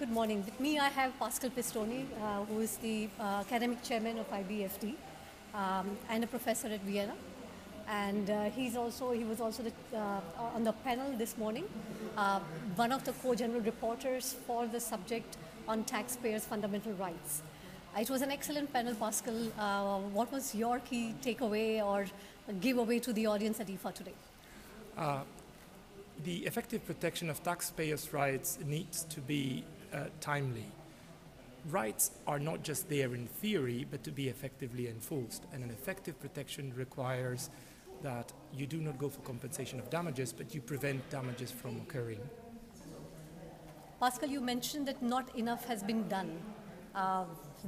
Good morning. With me, I have Pascal Pistoni, who is the academic chairman of IBFT and a professor at Vienna. And he was also on the panel this morning, one of the co-general reporters for the subject on taxpayers' fundamental rights. It was an excellent panel, Pascal. What was your key takeaway or giveaway to the audience at IFA today? The effective protection of taxpayers' rights needs to be timely. Rights are not just there in theory, but to be effectively enforced. And an effective protection requires that you do not go for compensation of damages, but you prevent damages from occurring. Pascal, you mentioned that not enough has been done.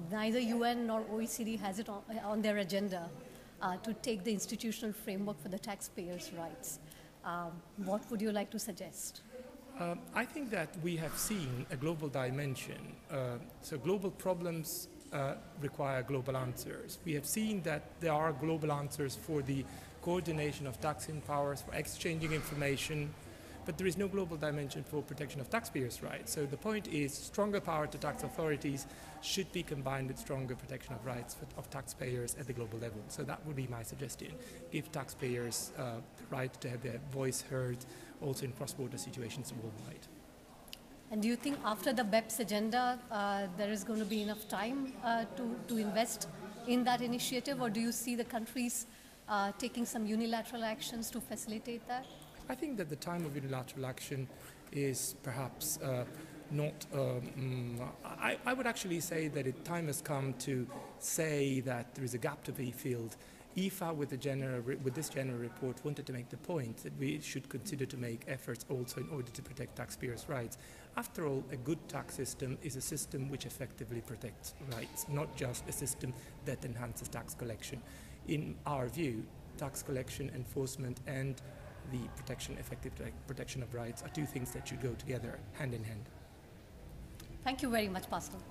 Neither UN nor OECD has it on their agenda to take the institutional framework for the taxpayers' rights. What would you like to suggest? I think that we have seen a global dimension. So global problems require global answers. We have seen that there are global answers for the coordination of taxing powers, for exchanging information, but there is no global dimension for protection of taxpayers' rights. So the point is stronger power to tax authorities should be combined with stronger protection of rights of taxpayers at the global level. So that would be my suggestion. Give taxpayers the right to have their voice heard also in cross-border situations worldwide. And do you think after the BEPS agenda, there is going to be enough time to invest in that initiative, or do you see the countries taking some unilateral actions to facilitate that? I think that the time of unilateral action is perhaps not. I would actually say that time has come to say that there is a gap to be filled. IFA, with this general report, wanted to make the point that we should consider to make efforts also in order to protect taxpayers' rights. After all, a good tax system is a system which effectively protects rights, not just a system that enhances tax collection. In our view, tax collection, enforcement, and the effective protection of rights are two things that should go together, hand in hand. Thank you very much, Pascal.